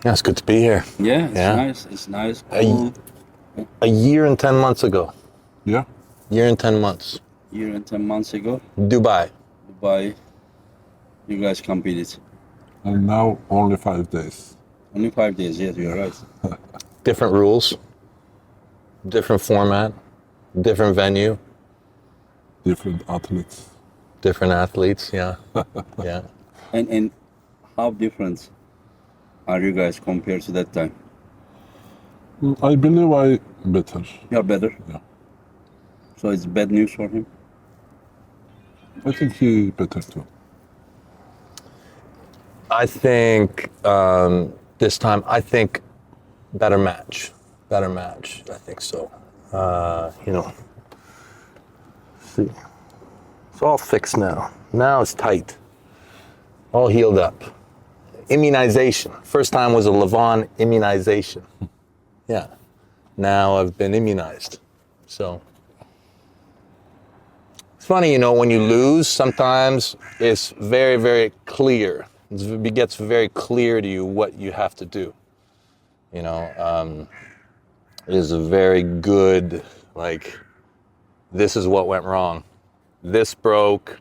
Yeah, it's good to be here. Yeah, it's Yeah. nice. It's nice. Cool. A year and 10 months ago. Yeah, Year and 10 months. Year and 10 months ago, Dubai. Dubai, you guys competed. and now only 5 days. Only 5 days. Yes, you're right. Different rules, different format, different venue, Different athletes. different athletes. Yeah. Yeah. And how different are you guys compared to that time? I believe I better. You're better. Yeah. So it's bad news for him. I think he better too. I think this time, I think better match. Better match. I think so. See. It's all fixed now. Now it's tight. All healed up. Immunization. First time was a Levan immunization. Yeah. Now I've been immunized. So it's funny, when you lose, sometimes it's very, very clear. It gets very clear to you what you have to do. It is a very good, this is what went wrong. This broke,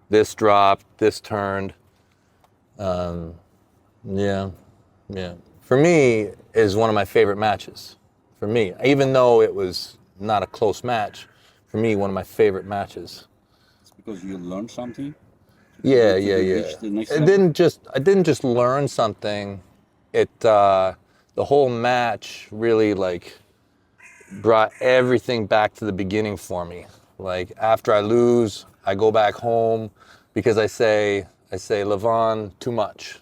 this dropped, this turned. Yeah. For me, is one of my favorite matches. For me, even though it was not a close match, for me, one of my favorite matches. It's because you learned something. Yeah. Reach the next I level? didn't just learn something. The whole match really brought everything back to the beginning for me. After I lose, I go back home because I say, Levan, too much.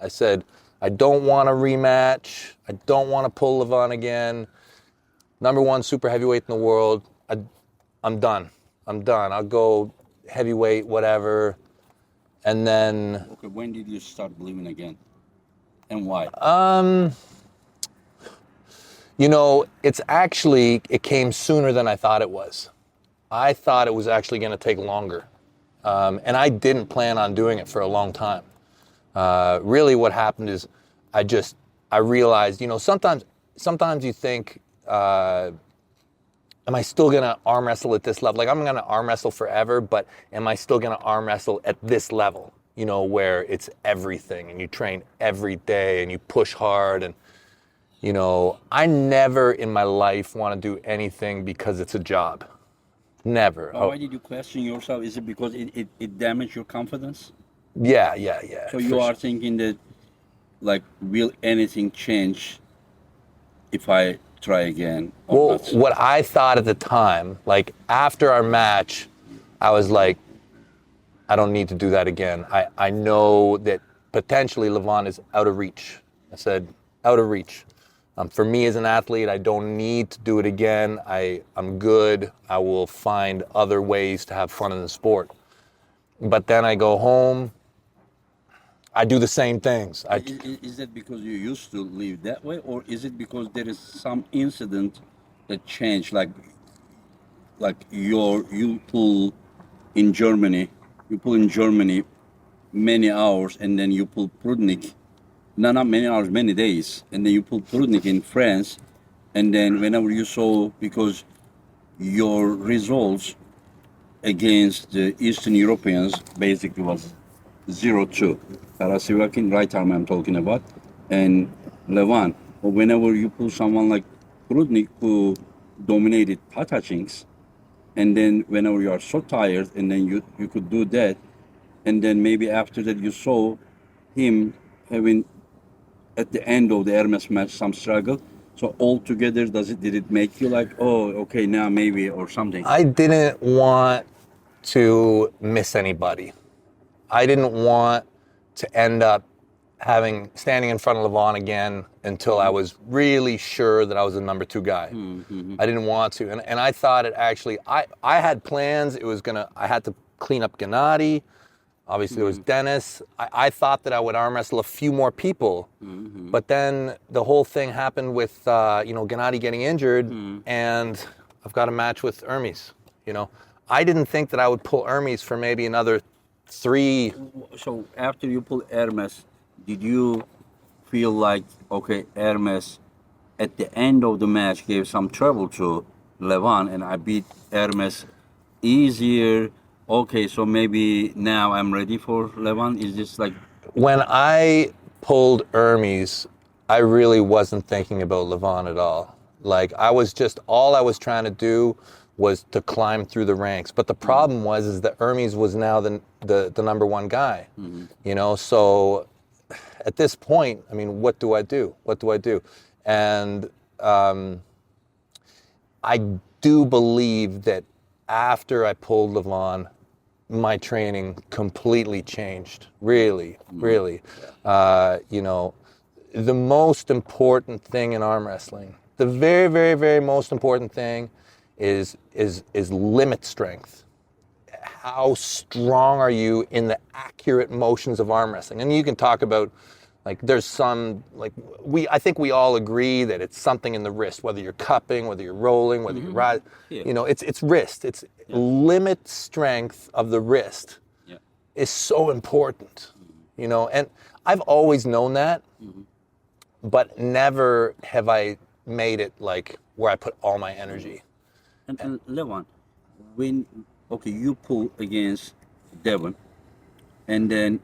I said, I don't want a rematch. I don't want to pull Levan again. #1 super heavyweight in the world. I'm done. I'll go heavyweight, whatever. And then, Okay, when did you start believing again? And why? it came sooner than I thought it was. I thought it was actually going to take longer. And I didn't plan on doing it for a long time. Really what happened is I realized, sometimes you think, am I still going to arm wrestle at this level? I'm going to arm wrestle forever, but am I still going to arm wrestle at this level? Where it's everything and you train every day and you push hard. And, I never in my life want to do anything because it's a job. Never. But why did you question yourself? Is it because it damaged your confidence? Yeah. So you are thinking that, will anything change if I try again? Or Well, not? what I thought at the time, after our match, I was like, I don't need to do that again. I know that potentially Levan is out of reach. I said, out of reach. For me as an athlete, I don't need to do it again. I'm good. I will find other ways to have fun in the sport. But then I go home. I do the same things. Is that because you used to live that way, or is it because there is some incident that changed, you pull in Germany, many hours, and then you pull Prudnik, no, not many hours, many days, and then you pull Prudnik in France, and then whenever you saw, because your results against the Eastern Europeans basically was 0-2. Karasivakin, right arm I'm talking about, and Levan. But whenever you pull someone like Prudnik who dominated Patachings, and then whenever you are so tired, and then you could do that, and then maybe after that you saw him having at the end of the Hermes match some struggle. So altogether, did it make you like, oh, okay, now maybe, or something? I didn't want to miss anybody. I didn't want to end up standing in front of Levan again until I was really sure that I was the #2 guy. Mm-hmm. I didn't want to. And I thought it actually, I had plans. I had to clean up Gennady. Obviously, there was Dennis. I thought that I would arm wrestle a few more people. Mm-hmm. But then the whole thing happened with, Gennady getting injured, and I've got a match with Hermes. I didn't think that I would pull Hermes for maybe another 3. So after you pull Hermes, did you feel like, okay, Hermes at the end of the match gave some trouble to Levan, and I beat Hermes easier. Okay, so maybe now I'm ready for Levan. Is this like, When I pulled Hermes, I really wasn't thinking about Levan at all. Like all I was trying to do was to climb through the ranks. But the problem is that Hermes was now the number one guy. You know, so at this point, I mean, what do I do? What do I do? And I do believe that after I pulled Levan, my training completely changed. Really, really. You know, the most important thing in arm wrestling, the very, very, very most important thing is limit strength. How strong are you in the accurate motions of arm wrestling? And you can talk about, like, there's some, like, I think we all agree that it's something in the wrist, whether you're cupping, whether you're rolling, whether you're riding. Yeah. You know, it's wrist. It's limit strength of the wrist is so important. You know, and I've always known that, but never have I made it like where I put all my energy. and Levan, when, okay, you pull against Devon, and then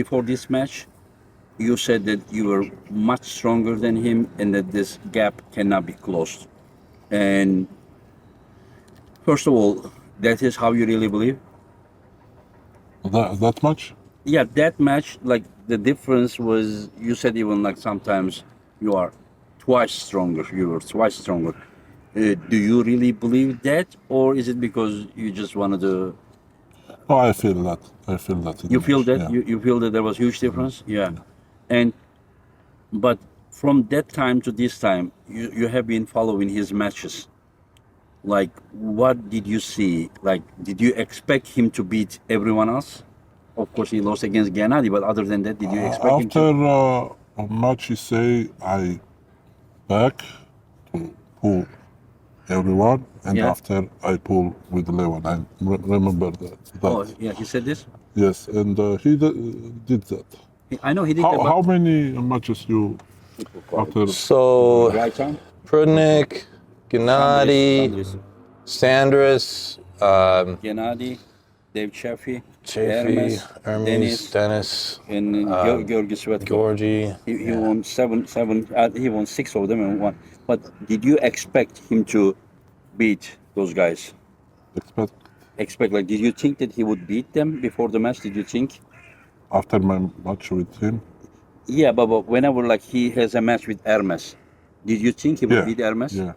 before this match, you said that you were much stronger than him and that this gap cannot be closed. And first of all, that is how you really believe? That much? Yeah, that match, like the difference was, you said even like sometimes you are twice stronger, you were twice stronger. Do you really believe that, or is it because you just wanted to? Oh, I feel that. I feel that. in You the feel match, that yeah. you feel that there was huge difference, yeah. And but from that time to this time, you have been following his matches. Like, what did you see? Like, did you expect him to beat everyone else? Of course, he lost against Gennady, but other than that, did you expect him After to? a match, you say I back to pull everyone, and Yeah. after I pull with Levan. I remember that. Oh, yeah, he said this. Yes, and he did that. I know he did that, How but many matches you after? So right arm. Prudnik, Gennady, Sandris, Gennady, Dave Chaffee, Chafee, Hermes, Dennis, and Georgi Svetkov. Georgie. He won seven. He won 6 of them and won. But did you expect him to beat those guys? Expect Like, did you think that he would beat them before the match? Did you think? after my match with him? Yeah, but whenever like he has a match with Hermes, did you think he would beat Hermes? Yeah,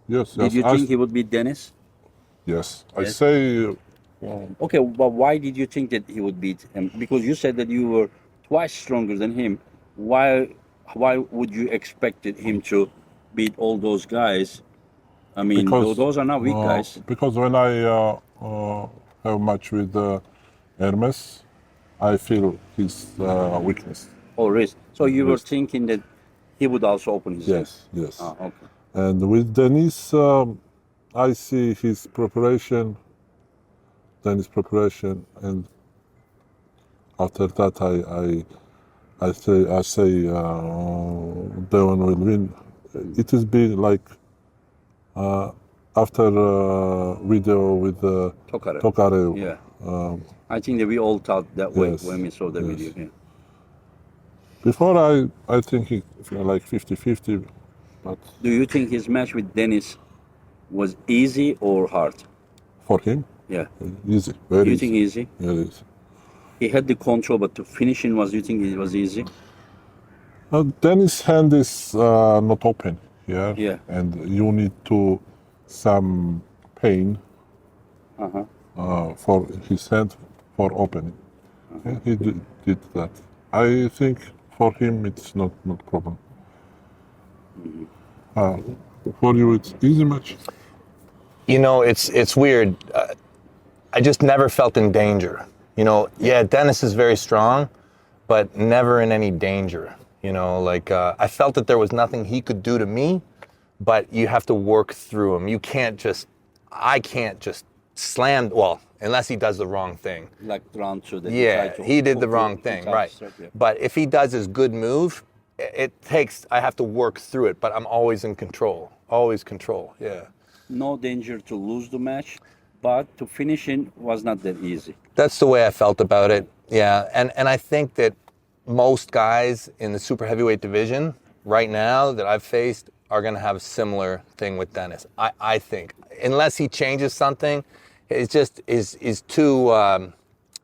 yes. Did you think he would beat Dennis? Yes, I Yes. say. Okay, but why did you think that he would beat him? Because you said that you were twice stronger than him. Why would you expect him to beat all those guys? I mean, Because those are not weak guys. Because when I have match with Hermes, I feel his weakness. Or risk. So you were Wrist. thinking that he would also open his hand. Yes. Ah, okay. And with Denis, I see his preparation, and after that I say Devon will win. It has been like after video with Tokarev. Tokarev. Yeah. I think that we all thought that way Yes, when we saw the yes. video. Yeah. Before I think it like 50-50, but Do you think his match with Dennis was easy or hard? for him, Yeah. easy, very Do you easy. think easy? Very easy. He had the control, but to finish him you think it was easy? Dennis' hand is not open here, Yeah. and you need to some pain for his hand for opening. And he did that. I think for him it's not problem. For you it's easy match. You know, it's weird. I just never felt in danger. You know, yeah, Dennis is very strong, but never in any danger. You know, like I felt that there was nothing he could do to me, but you have to work through him. I can't just slammed. Well, unless he does the wrong thing. Like round two. That Yeah, he did the wrong he thing, tried right? to start, yeah. But if he does his good move, I have to work through it. But I'm always in control. Always control. Yeah. No danger to lose the match, but to finish in was not that easy. That's the way I felt about it. Yeah, and I think that most guys in the super heavyweight division right now that I've faced are going to have a similar thing with Dennis. I think, unless he changes something, it's just is too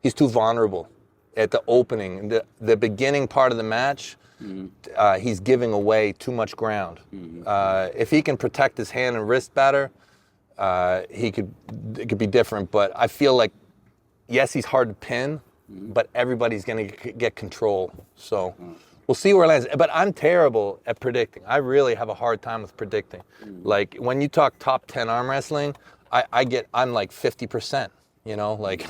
he's too vulnerable at the opening, the beginning part of the match. He's giving away too much ground. If he can protect his hand and wrist better, it could be different. But I feel like, yes, he's hard to pin, but everybody's going to get control. So we'll see where it lands. But I'm terrible at predicting. I really have a hard time with predicting. Like when you talk top 10 arm wrestling, I'm like 50%. You know, like